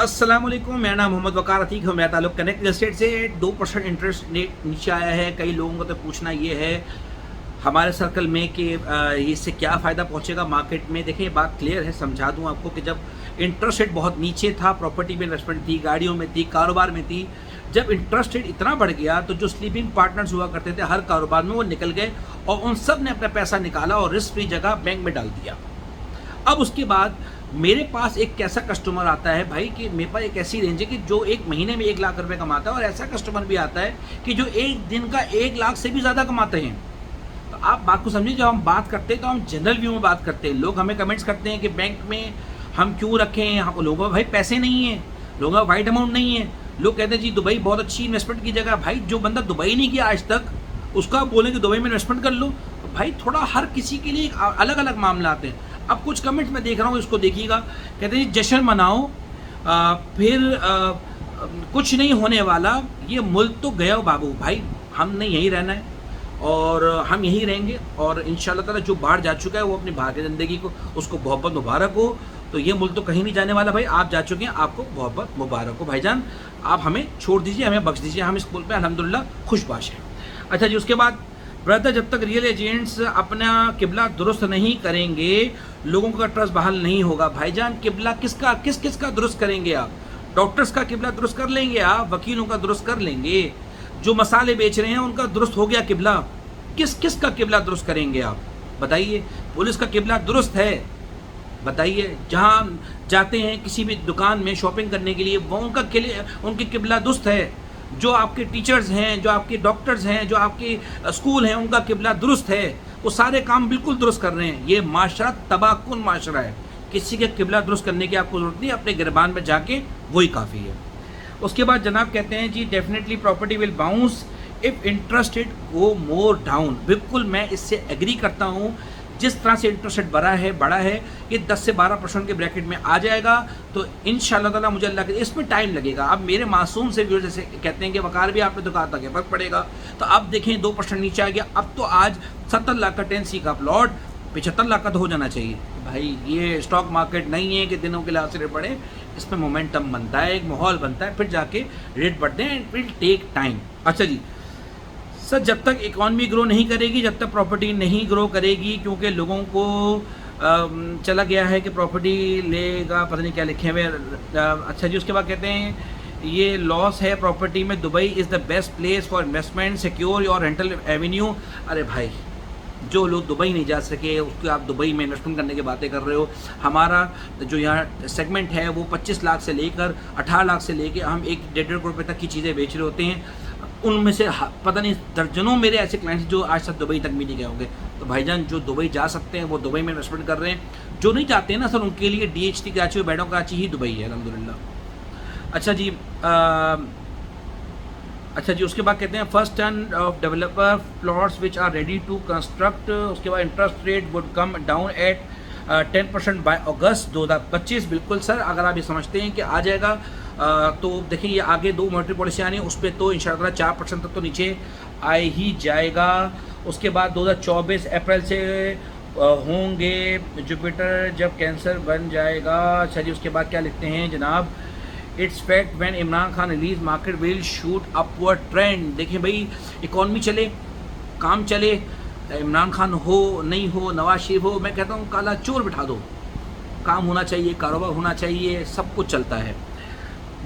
अस्सलाम वालेकुम, मेरा नाम मोहम्मद वकार अतीक है। मेरा ताल्लुक कनेक्ट रियल एस्टेट से। 2% इंटरेस्ट रेट नीचे आया है। कई लोगों का तो पूछना ये है हमारे सर्कल में कि इससे क्या फ़ायदा पहुंचेगा मार्केट में। देखिए बात क्लियर है, समझा दूं आपको कि जब इंटरेस्ट रेट बहुत नीचे था, प्रॉपर्टी में इन्वेस्टमेंट थी, गाड़ियों में थी, कारोबार में थी, जब इंटरेस्ट रेट इतना बढ़ गया तो जो स्लीपिंग पार्टनर्स हुआ करते थे हर कारोबार में वो निकल गए और उन सब ने अपना पैसा निकाला और रिस्क फ्री जगह बैंक में डाल दिया। अब उसके बाद मेरे पास एक कैसा कस्टमर आता है भाई कि मेरे पास एक ऐसी रेंज है कि जो एक महीने में 1 लाख रुपए कमाता है और ऐसा कस्टमर भी आता है कि जो एक दिन का 1 लाख से भी ज़्यादा कमाते हैं। तो आप बात को समझिए, जब हम बात करते हैं तो हम जनरल व्यू में बात करते हैं। लोग हमें कमेंट्स करते हैं कि बैंक में हम क्यों रखें, हम लोगों का भाई पैसे नहीं है, लोगों का वाइड अमाउंट नहीं है। लोग कहते हैं जी दुबई बहुत अच्छी इन्वेस्टमेंट की जगह। भाई जो बंदा दुबई नहीं गया आज तक उसको आप बोलें कि दुबई में इन्वेस्टमेंट कर लो, तो भाई थोड़ा हर किसी के लिए अलग अलग मामला आते हैं। अब कुछ कमेंट्स मैं देख रहा हूँ, इसको देखिएगा, कहते हैं जश्न मनाओ, फिर कुछ नहीं होने वाला, ये मुल्क तो गया बाबू। भाई हमने यहीं रहना है और हम यहीं रहेंगे और इंशाल्लाह ताला जो बाहर जा चुका है वो अपनी बाहर की ज़िंदगी को उसको बहुत बहुत मुबारक हो। तो ये मुल्क तो कहीं नहीं जाने वाला भाई, आप जा चुके हैं, आपको बहुत बहुत मुबारक हो भाईजान। आप हमें छोड़ दीजिए, हमें बख्श दीजिए, हम इस मुल्क में अल्हम्दुलिल्लाह खुशबाश हैं। अच्छा जी, उसके बाद ब्रदर, जब तक रियल एजेंट्स अपना किबला दुरुस्त नहीं करेंगे लोगों का ट्रस्ट बहाल नहीं होगा। भाईजान किबला किसका दुरुस्त करेंगे आप? डॉक्टर्स का किबला दुरुस्त कर लेंगे आप, वकीलों का दुरुस्त कर लेंगे, जो मसाले बेच रहे हैं उनका दुरुस्त हो गया किबला। किसका किबला दुरुस्त करेंगे आप बताइए? पुलिस का किबला दुरुस्त है बताइए? जहाँ जाते हैं किसी भी दुकान में शॉपिंग करने के लिए वो उनकी किबला दुरुस्त है। जो आपके टीचर्स हैं, जो आपके डॉक्टर्स हैं, जो आपके स्कूल हैं, उनका किबला दुरुस्त है, वो सारे काम बिल्कुल दुरुस्त कर रहे हैं। ये माशरा तबाहकुन माशरा है, किसी के किबला दुरुस्त करने की आपको ज़रूरत नहीं, अपने गिरबान में जाके वही काफ़ी है। उसके बाद जनाब कहते हैं जी definitely property will bounce if interest rate go more down. बिल्कुल मैं इससे एग्री करता हूँ। जिस तरह से इंटरेस्ट रेट बड़ा है ये 10 से 12% के ब्रैकेट में आ जाएगा तो इंशाल्लाह ताला मुझे अल्लाह के इसमें टाइम लगेगा। अब मेरे मासूम से व्यूअर्स जैसे कहते हैं कि वकार भी आपने तो कहा था कि फर्क पड़ेगा, तो अब देखें 2% नीचे आ गया। अब तो आज 70 लाख का 10C का प्लॉट 75 लाख का तो हो जाना चाहिए। भाई ये स्टॉक मार्केट नहीं है कि दिनों के लिहाज से रेट बढ़े, इसमें मोमेंटम बनता है, एक माहौल बनता है, फिर जाके रेट बढ़ते हैं। It will take time. अच्छा जी सर, जब तक इकॉनमी ग्रो नहीं करेगी जब तक प्रॉपर्टी नहीं ग्रो करेगी, क्योंकि लोगों को चला गया है कि प्रॉपर्टी लेगा, पता नहीं क्या लिखे हुए। अच्छा जी, उसके बाद कहते हैं ये लॉस है प्रॉपर्टी में। Dubai is the best place for investment, secure your rental Avenue. अरे भाई जो लोग दुबई नहीं जा सके उसको आप दुबई में इन्वेस्टमेंट करने की बातें कर रहे हो। हमारा जो यहाँ सेगमेंट है वो 25 लाख से लेकर 18 लाख से लेकर हम 1-1.5 करोड़ रुपये तक की चीज़ें बेच रहे होते हैं। उनमें से पता नहीं दर्जनों मेरे ऐसे क्लाइंट्स जो आज तक दुबई तक भी नहीं गए होंगे। तो भाईजान जो दुबई जा सकते हैं वो दुबई में इन्वेस्टमेंट कर रहे हैं, जो नहीं जाते हैं ना सर उनके लिए DHT कराची और बैडो कराची ही दुबई है अल्हम्दुलिल्लाह। अच्छा जी अच्छा जी, उसके बाद कहते हैं first turn of developer plots which are ready to construct. उसके बाद interest rate would come down at 10% by August 2025। बिल्कुल सर, अगर आप ये समझते हैं कि आ जाएगा तो देखिए ये आगे 2 मॉनेटरी पॉलिसी आनी है, उस पर तो इंशाल्लाह 4% तक तो नीचे आ ही जाएगा। उसके बाद 2024 अप्रैल से होंगे जुपिटर जब कैंसर बन जाएगा। अच्छा जी, उसके बाद क्या लिखते हैं जनाब, it's fact when Imran Khan release market will shoot upward trend. देखिए भाई इकॉनमी चले, काम चले, इमरान खान हो नहीं हो, नवाज शरीफ हो, मैं कहता हूँ काला चोर बिठा दो, काम होना चाहिए, कारोबार होना चाहिए, सब कुछ चलता है।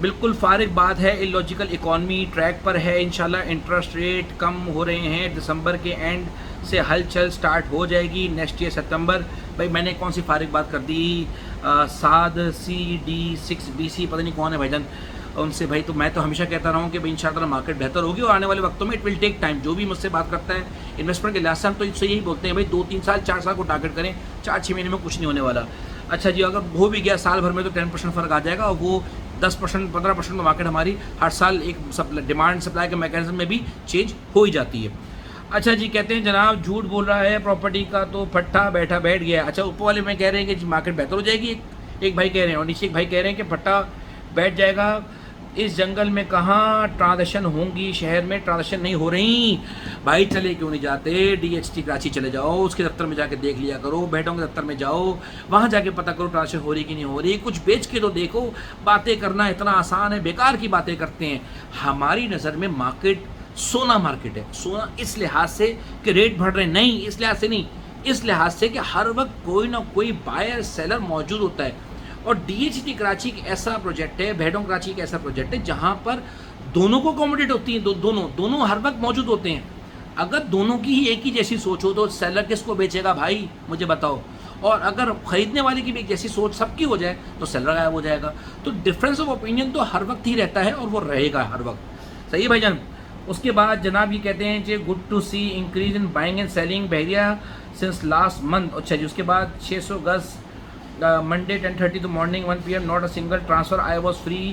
बिल्कुल फारिग बात है, इलॉजिकल इकॉनमी ट्रैक पर है। इंशाल्लाह इंटरेस्ट रेट कम हो रहे हैं, दिसंबर के एंड से हलचल स्टार्ट हो जाएगी नेक्स्ट ईयर सितंबर। भाई मैंने कौन सी फारिग बात कर दी? साद CD6BC पता नहीं कौन है भाईजान उनसे। भाई तो मैं तो हमेशा कहता रहा हूँ कि भाई इंशाल्लाह मार्केट बेहतर होगी और आने वाले वक्तों में इट विल टेक टाइम। जो भी मुझसे बात करता है इन्वेस्टमेंट के लिहाज से हम तो इससे यही बोलते हैं भाई 2-3 साल 4 साल को टारगेट करें, 4-6 महीने में कुछ नहीं होने वाला। अच्छा जी, अगर हो भी गया साल भर में तो 10% फ़र्क आ जाएगा और वो 10% 15% में मार्केट हमारी हर साल एक डिमांड सप्लाई के मैकेनिज्म में भी चेंज हो ही जाती है। अच्छा जी, कहते हैं जनाब झूठ बोल रहा है प्रॉपर्टी का तो फट्टा बैठ गया। अच्छा, ऊपर वाले में कह रहे हैं कि मार्केट बेहतर हो जाएगी, एक भाई कह रहे हैं, और नीचे एक भाई कह रहे हैं कि फट्टा बैठ जाएगा। इस जंगल में कहाँ ट्रांजेक्शन होंगी, शहर में ट्रांजेक्शन नहीं हो रही। भाई चले क्यों नहीं जाते, DHT कराची चले जाओ, उसके दफ्तर में जाके देख लिया करो, बैठों के दफ्तर में जाओ, वहाँ जाके पता करो ट्रांजेक्शन हो रही कि नहीं हो रही, कुछ बेच के तो देखो। बातें करना इतना आसान है, बेकार की बातें करते हैं। हमारी नज़र में मार्केट सोना मार्केट है। सोना इस लिहाज से कि रेट बढ़ रहे, नहीं इस लिहाज से नहीं, इस लिहाज से कि हर वक्त कोई ना कोई बायर सेलर मौजूद होता है। और DHT कराची एक ऐसा प्रोजेक्ट है, भेडों कराची एक ऐसा प्रोजेक्ट है जहाँ पर दोनों को अकोमोडेट होती है, दोनों हर वक्त मौजूद होते हैं। अगर दोनों की ही एक ही जैसी सोच हो तो सेलर किसको बेचेगा भाई, मुझे बताओ। और अगर खरीदने वाले की भी एक जैसी सोच सबकी हो जाए तो सेलर गायब हो जाएगा। तो डिफरेंस ऑफ ओपिनियन तो हर वक्त ही रहता है और वो रहेगा हर वक्त। सही है भाईजान। उसके बाद जनाब ये कहते हैं कि good to see increase in buying and selling बहरिया सिंस लास्ट मंथ। अच्छा जी, उसके बाद 600 गज Monday 10:30 to morning 1 PM not a single transfer, I was free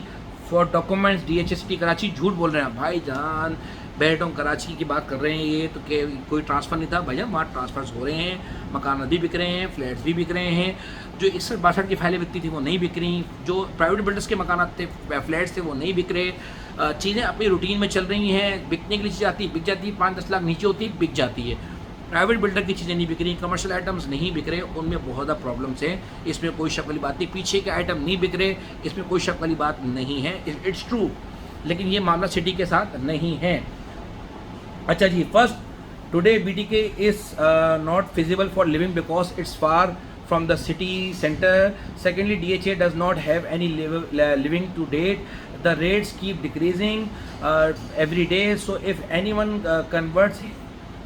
for documents DHT Karachi. झूठ बोल रहे हैं भाईजान, बैठों कराची की बात कर रहे हैं ये तो कि कोई ट्रांसफ़र नहीं था। भैया वहाँ ट्रांसफ़र्स हो रहे हैं, मकान भी बिक रहे हैं, फ्लैट्स भी बिक रहे हैं। जो 61-62 की फाइलें बिकती थी वो नहीं बिक रही, जो प्राइवेट बिल्डर्स के मकान थे, फ्लैट्स थे, वो नहीं बिक रहे। चीज़ें अपनी रूटीन में चल रही हैं, बिकने के लिए चीज़ आती बिक जाती है, 5-10 लाख नीचे होती बिक जाती है। प्राइवेट बिल्डर की चीज़ें नहीं बिक रही, कमर्शियल आइटम्स नहीं बिक रहे, उनमें बहुत ज़्यादा प्रॉब्लम्स हैं, इसमें कोई शक वाली बात नहीं। पीछे के आइटम नहीं बिक रहे, इसमें कोई शक वाली बात नहीं है, इट्स ट्रू। लेकिन ये मामला सिटी के साथ नहीं है। अच्छा जी, first today BTK is not feasible for living because it's far from the city center. Secondly, DHA does not have any living to date. The rates keep decreasing every day. So if anyone converts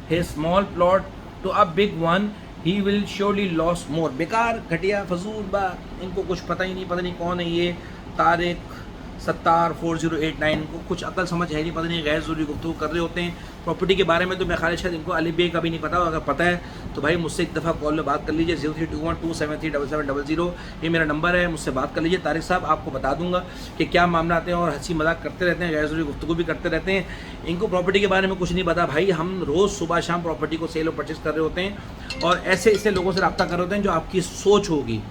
his small plot to a big one, he will surely lose more. बेकार घटिया फजूल बात, इनको कुछ पता ही नहीं, पता नहीं कौन है ये तारिक सत्तार 4089 को कुछ अकल समझ है नहीं, पता नहीं गैर ज़रूरी गुफ्तगू कर रहे होते हैं प्रॉपर्टी के बारे में। तो मैं ख्याल शायद इनको अली बे का भी नहीं पता, अगर पता है तो भाई मुझसे एक दफ़ा कॉल में बात कर लीजिए। 032127377700 ये मेरा नंबर है, मुझसे बात कर लीजिए। तारिक साहब आपको बता दूंगा कि क्या मामला आते हैं, और हंसी मजाक करते रहते हैं, गैर ज़रूरी गुफ्तगू भी करते रहते हैं। इनको प्रॉपर्टी के बारे में कुछ नहीं पता भाई। हम रोज़ सुबह शाम प्रॉपर्टी को सेल और परचेज़ कर रहे होते हैं और ऐसे ऐसे लोगों से रब्ता कर रहे होते हैं जो आपकी सोच होगी।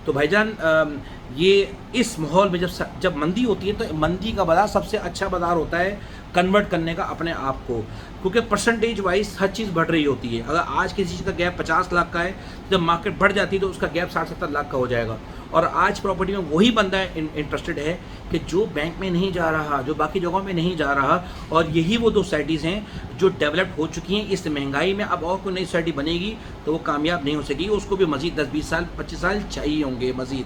तो भाईजान ये इस माहौल में जब मंदी होती है तो मंदी का बाज़ार सबसे अच्छा बाज़ार होता है कन्वर्ट करने का अपने आप को, क्योंकि परसेंटेज वाइज हर चीज़ बढ़ रही होती है। अगर आज किसी चीज़ का गैप 50 लाख का है, जब मार्केट बढ़ जाती है तो उसका गैप 60-70 लाख का हो जाएगा। और आज प्रॉपर्टी में वही बंदा इंटरेस्टेड है कि जो बैंक में नहीं जा रहा, जो बाकी जगहों में नहीं जा रहा। और यही वो दो सोसाइटीज़ हैं जो डेवलप हो चुकी हैं। इस महंगाई में अब और कोई नई सोसाइटी बनेगी तो वो कामयाब नहीं हो सकेगी, उसको भी मज़ीद 10-20 साल 25 साल चाहिए होंगे मज़ीद।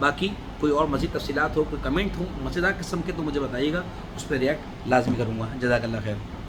बाकी कोई और मज़ीद तफसीलात हो, कोई कमेंट हो मज़ेदार किस्म के तो मुझे बताइएगा, उस पर रिएक्ट लाजमी करूँगा। जज़ाकल्लाह खैर।